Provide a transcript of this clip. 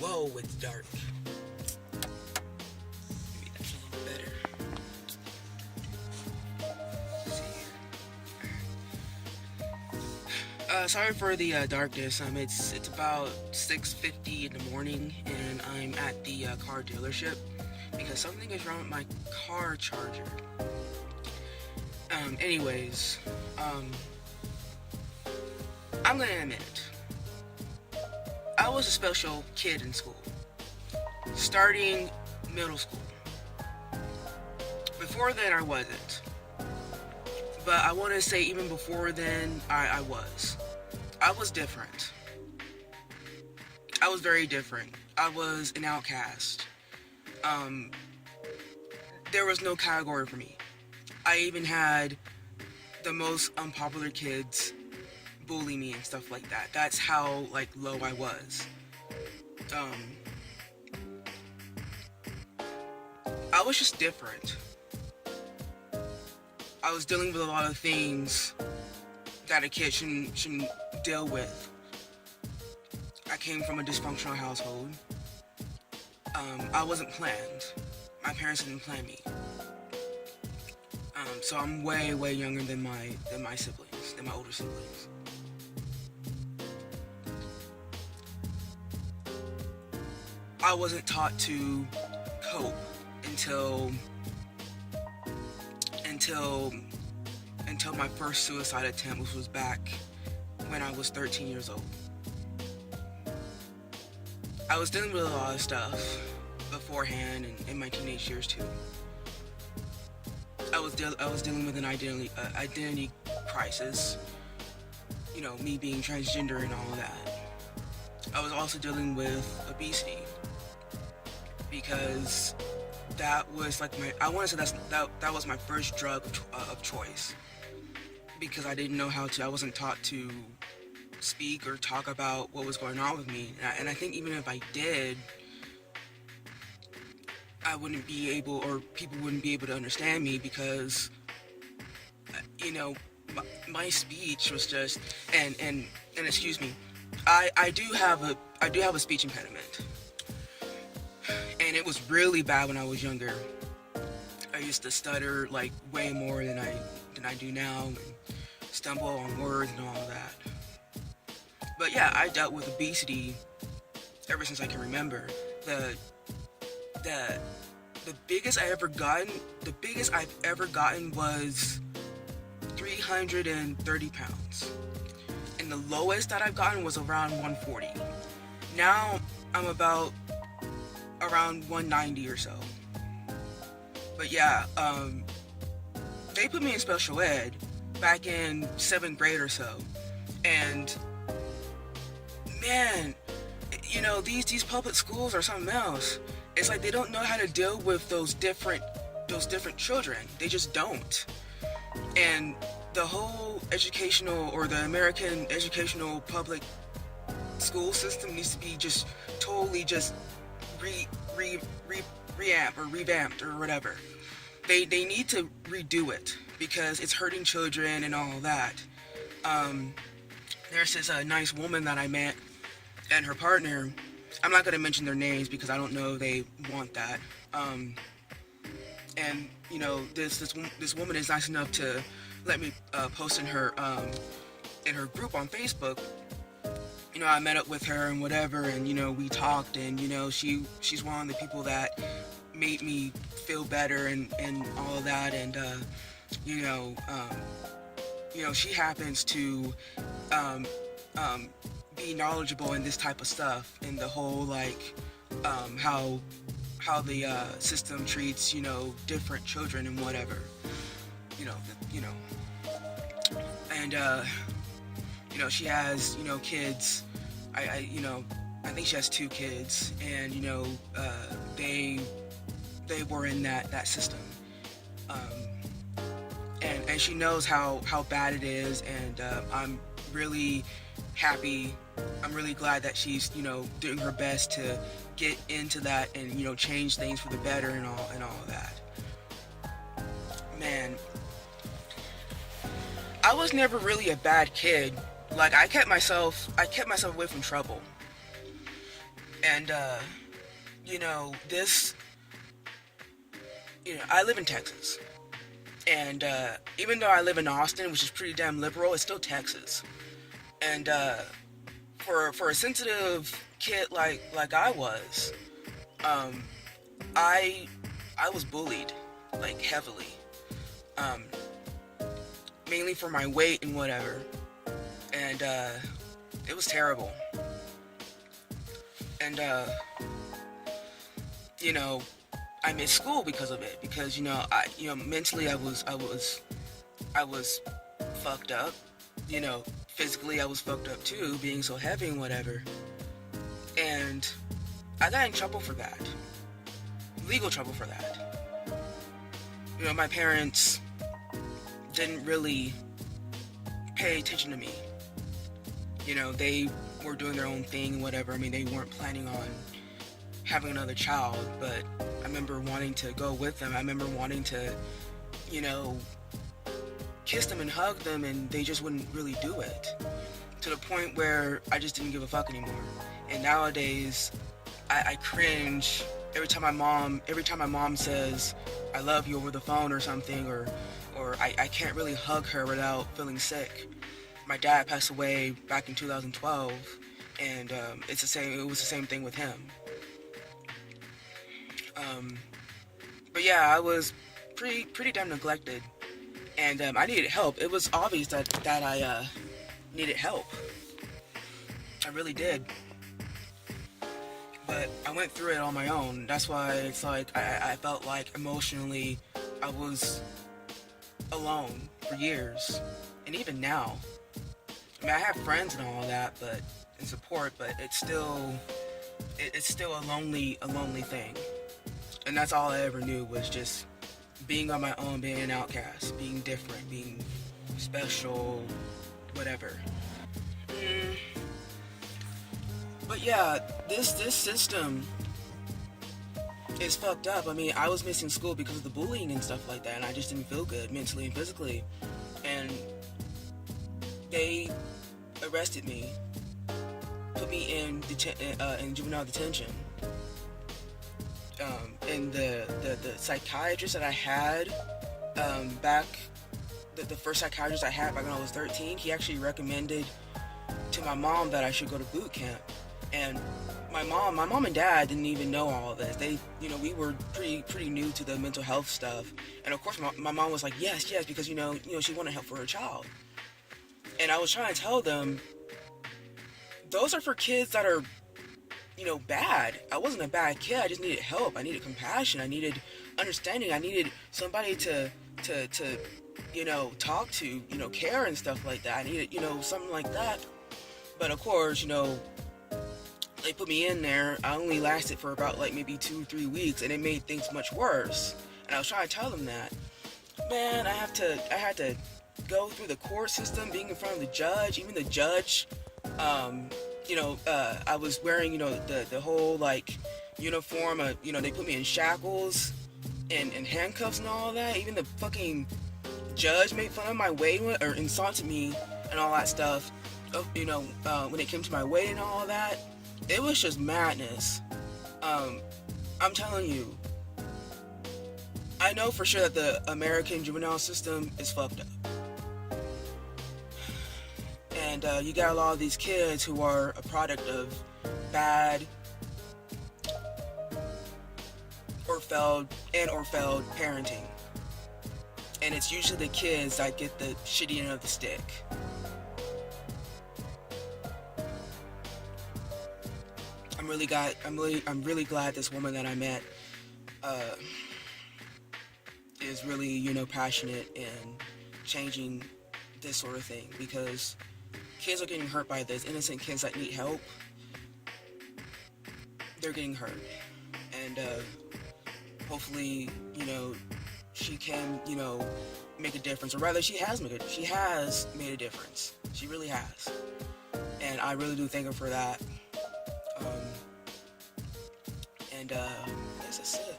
Whoa, it's dark. Maybe that's a little better. Let's see here. Sorry for the darkness. It's about 6:50 in the morning, and I'm at the car dealership because something is wrong with my car charger. Anyways, I'm gonna admit it. I was a special kid in school, starting middle school. Before then, I wasn't. But I want to say even before then, I was. I was different. I was very different. I was an outcast. There was no category for me. I even had the most unpopular kids bully me and stuff like that. That's how low I was. I was just different. I was dealing with a lot of things that a kid shouldn't deal with. I came from a dysfunctional household. I wasn't planned. My parents didn't plan me. So I'm way younger than my siblings, than my older siblings. I wasn't taught to cope until my first suicide attempt, which was back when I was 13 years old. I was dealing with a lot of stuff beforehand and in my teenage years too. I was dealing with an identity crisis. You know, me being transgender and all of that. I was also dealing with obesity because that was that was my first drug of choice, because I didn't know how to. I wasn't taught to speak or talk about what was going on with me, and I think even if I did, I wouldn't be able, or people wouldn't be able to understand me, because my speech was just and excuse me, I do have a speech impediment, and it was really bad when I was younger. I used to stutter way more than I do now, and stumble on words and all of that. But yeah, I dealt with obesity ever since I can remember. The biggest I've ever gotten was 330 pounds. And the lowest that I've gotten was around 140. Now I'm about around 190 or so. But yeah, they put me in special ed back in 7th grade or so. And man, these public schools are something else. It's like they don't know how to deal with those different children. They just don't. And the whole educational, or the American educational public school system, needs to be just totally just revamped or whatever. They need to redo it, because it's hurting children and all that. There's this nice woman that I met, and her partner. I'm not gonna mention their names because I don't know if they want that. And this woman is nice enough to let me post in her group on Facebook. I met up with her and whatever, and we talked, and she's one of the people that made me feel better and all of that, and she happens to be knowledgeable in this type of stuff, in the whole how the system treats different children and whatever, and she has kids. I think she has 2 kids, and they were in that system, and she knows how bad it is, and I'm really happy. I'm really glad that she's doing her best to get into that and change things for the better and all of that. Man, I was never really a bad kid. I kept myself away from trouble. And, this, I live in Texas. And, even though I live in Austin, which is pretty damn liberal, it's still Texas. And, for a sensitive kid like I was, I was bullied, like, heavily. Mainly for my weight and whatever. And, it was terrible. And, I missed school because of it. Because, mentally I was fucked up. Physically I was fucked up too, being so heavy and whatever. And I got in trouble for that. Legal trouble for that. My parents didn't really pay attention to me. They were doing their own thing and whatever. I mean, they weren't planning on having another child, but I remember wanting to go with them. I remember wanting to, kiss them and hug them, and they just wouldn't really do it. To the point where I just didn't give a fuck anymore. And nowadays, I cringe every time my mom says, I love you over the phone or something, or I can't really hug her without feeling sick. My dad passed away back in 2012, and it was the same thing with him. But yeah, I was pretty damn neglected, and I needed help. It was obvious that I needed help. I really did. But I went through it on my own. That's why it's like I felt like emotionally I was alone for years, and even now. I mean, I have friends and all that, and support, but it's still a lonely thing. And that's all I ever knew, was just being on my own, being an outcast, being different, being special, whatever. But yeah, this system is fucked up. I mean, I was missing school because of the bullying and stuff like that, and I just didn't feel good mentally and physically. And they arrested me, put me in juvenile detention. And the psychiatrist that I had the first psychiatrist I had back when I was 13, he actually recommended to my mom that I should go to boot camp. And my mom and dad didn't even know all of this. They, we were pretty new to the mental health stuff. And of course, my mom was like, yes, because, she wanted help for her child. And I was trying to tell them, those are for kids that are, bad. I wasn't a bad kid. I just needed help. I needed compassion. I needed understanding. I needed somebody to talk to, care and stuff like that. I needed, something like that. But of course, they put me in there. I only lasted for about maybe 2-3 weeks, and it made things much worse. And I was trying to tell them that, man, I had to go through the court system, being in front of the judge. Even the judge, I was wearing, the whole uniform. They put me in shackles and handcuffs and all that. Even the fucking judge made fun of my weight or insulted me and all that stuff. When it came to my weight and all that, it was just madness. I'm telling you, I know for sure that the American juvenile system is fucked up. And you got a lot of these kids who are a product of bad or failed parenting. And it's usually the kids that get the shitty end of the stick. I'm really glad this woman that I met is really, passionate in changing this sort of thing, because kids are getting hurt by this. Innocent kids that need help, they're getting hurt. And hopefully, she can, make a difference, or rather she has made a difference. She really has. And I really do thank her for that. I guess that's it.